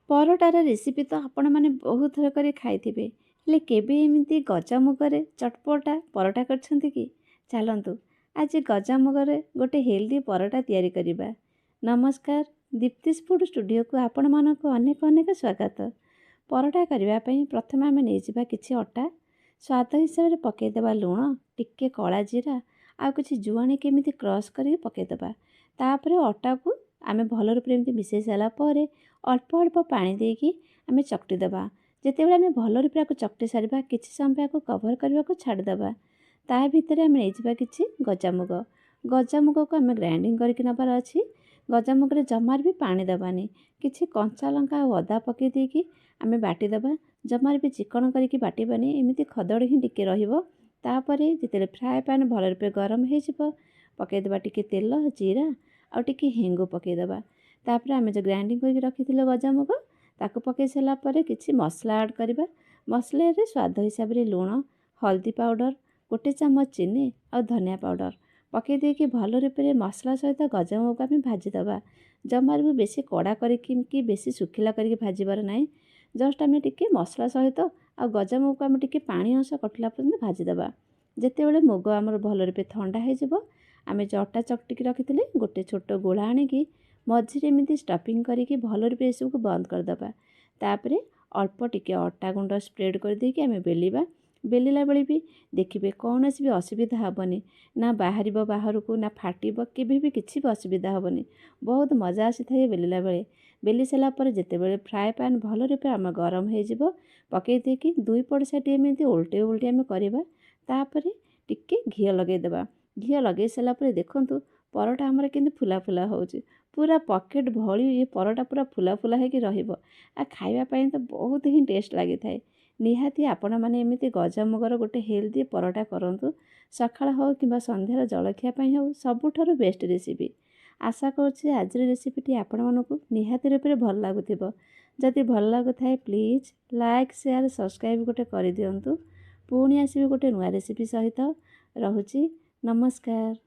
ପରଟାର recipe ତ ଆପଣମାନେ ବହୁତ ଥର କରି ଖାଇଥିବେ, ହେଲେ କେବେ ଏମିତି ଗଜାମୁଗରେ ଚଟପଟା ପରଟା କରିଛନ୍ତି କି? ଚାଲନ୍ତୁ ଆଜି ଗଜାମୁଗରେ ଗୋଟେ ହେଲ୍ଦି ପରଟା ତିଆରି କରିବା। ନମସ୍କାର, ଦୀପ୍ତିସ୍ ଫୁଡ୍ ଷ୍ଟୁଡ଼ିଓକୁ ଆପଣମାନଙ୍କୁ ଅନେକ ଅନେକ ସ୍ୱାଗତ। ପରଟା କରିବା ପାଇଁ ପ୍ରଥମେ ଆମେ ନେଇଯିବା କିଛି ଅଟା, ସ୍ୱାଦ ହିସାବରେ ପକାଇଦେବା ଲୁଣ, ଟିକେ କଳା ଜିରା ଆଉ କିଛି ଜୁଆଣି କେମିତି କ୍ରସ୍ କରିକି ପକାଇଦେବା। ତାପରେ ଅଟାକୁ ଆମେ ଭଲ ରୂପରେ ଏମିତି ମିଶାଇ ସାରିଲା ପରେ ଅଳ୍ପ ଅଳ୍ପ ପାଣି ଦେଇକି ଆମେ ଚକଟି ଦେବା। ଯେତେବେଳେ ଆମେ ଭଲ ରୂପରେ ଆକୁ ଚକଟି ସାରିବା କିଛି ସମୟ ଆକୁ କଭର୍ କରିବାକୁ ଛାଡ଼ିଦେବା। ତା ଭିତରେ ଆମେ ନେଇଯିବା କିଛି ଗଜାମୁଗ। ଗଜାମୁଗକୁ ଆମେ ଗ୍ରାଇଣ୍ଡିଙ୍ଗ କରିକି ନେବାର ଅଛି। ଗଜାମୁଗରେ ଜମାରେ ବି ପାଣି ଦେବାନି। କିଛି କଞ୍ଚା ଲଙ୍କା ଆଉ ଅଦା ପକାଇ ଦେଇକି ଆମେ ବାଟିଦେବା। ଜମାରେ ବି ଚିକଣ କରିକି ବାଟିବାନି, ଏମିତି ଖଦଡ଼ ହିଁ ଟିକେ ରହିବ। ତାପରେ ଯେତେବେଳେ ଫ୍ରାଏ ପ୍ୟାନ୍ ଭଲ ରୂପେ ଗରମ ହେଇଯିବ, ପକାଇଦେବା ଟିକେ ତେଲ, ଜିରା ଆଉ ଟିକେ ହେଙ୍ଗୁ ପକାଇଦେବା। ତାପରେ ଆମେ ଯେଉଁ ଗ୍ରାଇଣ୍ଡିଙ୍ଗ କରିକି ରଖିଥିଲେ ଗଜାମୁଗ ତାକୁ ପକାଇ ସାରିଲା ପରେ କିଛି ମସଲା ଆଡ଼୍ କରିବା। ମସଲାରେ ସ୍ୱାଦ ହିସାବରେ ଲୁଣ, ହଳଦୀ ପାଉଡ଼ର, ଗୋଟେ ଚାମଚ ଚିନି ଆଉ ଧନିଆ ପାଉଡ଼ର ପକାଇ ଦେଇକି ଭଲ ରୂପରେ ମସଲା ସହିତ ଗଜାମୁଗକୁ ଆମେ ଭାଜିଦେବା। ଜମାରୁ ବି ବେଶୀ କଡ଼ା କରିକି କି ବେଶୀ ଶୁଖିଲା କରିକି ଭାଜିବାର ନାହିଁ। ଜଷ୍ଟ ଆମେ ଟିକେ ମସଲା ସହିତ ଆଉ ଗଜାମୁଗକୁ ଆମେ ଟିକେ ପାଣି ଅଂଶ କଟିଲା ପର୍ଯ୍ୟନ୍ତ ଭାଜିଦେବା। ଯେତେବେଳେ ମୁଗ ଆମର ଭଲ ରୂପେ ଥଣ୍ଡା ହେଇଯିବ, ଆମେ ଯେଉଁ ଅଟା ଚକଟିକି ରଖିଥିଲେ ଗୋଟେ ଛୋଟ ଗୋଳା ଆଣିକି ମଝିରେ ଏମିତି ଷ୍ଟଫିଂ କରିକି ଭଲ ରୂପେ ଏସବୁକୁ ବନ୍ଦ କରିଦେବା। ତାପରେ ଅଳ୍ପ ଟିକେ ଅଟା ଗୁଣ୍ଡ ସ୍ପ୍ରେଡ଼୍ କରିଦେଇକି ଆମେ ବେଲିବା। ବେଲିଲା ବେଳେ ବି ଦେଖିବେ କୌଣସି ବି ଅସୁବିଧା ହେବନି, ନା ବାହାରିବ ବାହାରକୁ, ନା ଫାଟିବ, କେବେ ବି କିଛି ବି ଅସୁବିଧା ହେବନି। ବହୁତ ମଜା ଆସିଥାଏ ବେଲିଲା ବେଳେ। ବେଲି ସାରିଲା ପରେ ଯେତେବେଳେ ଫ୍ରାଏ ପ୍ୟାନ୍ ଭଲ ରୂପେ ଆମ ଗରମ ହେଇଯିବ, ପକାଇ ଦେଇକି ଦୁଇ ପଟ ସାଇଡ଼୍ ଏମିତି ଓଲଟେଇ ଓଲଟେଇ ଆମେ କରିବା। ତାପରେ ଟିକେ ଘିଅ ଲଗାଇଦେବା। ଘିଅ ଲଗାଇ ସାରିଲା ପରେ ଦେଖନ୍ତୁ ପରଟା ଆମର କେମିତି ଫୁଲା ଫୁଲା ହେଉଛି। ପୁରା ପକେଟ୍ ଭଳି ଏ ପରଟା ପୁରା ଫୁଲା ଫୁଲା ହେଇକି ରହିବ। ଆଉ ଖାଇବା ପାଇଁ ତ ବହୁତ ହିଁ ଟେଷ୍ଟ ଲାଗିଥାଏ। ନିହାତି ଆପଣମାନେ ଏମିତି ଗଜାମୁଗର ଗୋଟେ ହେଲ୍ଦି ପରଟା କରନ୍ତୁ। ସକାଳ ହେଉ କିମ୍ବା ସନ୍ଧ୍ୟାର ଜଳଖିଆ ପାଇଁ ହେଉ, ସବୁଠାରୁ ବେଷ୍ଟ ରେସିପି। ଆଶା କରୁଛି ଆଜିର ରେସିପିଟି ଆପଣମାନଙ୍କୁ ନିହାତି ରୂପରେ ଭଲ ଲାଗୁଥିବ। ଯଦି ଭଲ ଲାଗୁଥାଏ ପ୍ଲିଜ୍ ଲାଇକ୍, ସେୟାର, ସବସ୍କ୍ରାଇବ୍ ଗୋଟେ କରିଦିଅନ୍ତୁ। ପୁଣି ଆସିବି ଗୋଟେ ନୂଆ ରେସିପି ସହିତ। ରହୁଛି, ନମସ୍କାର।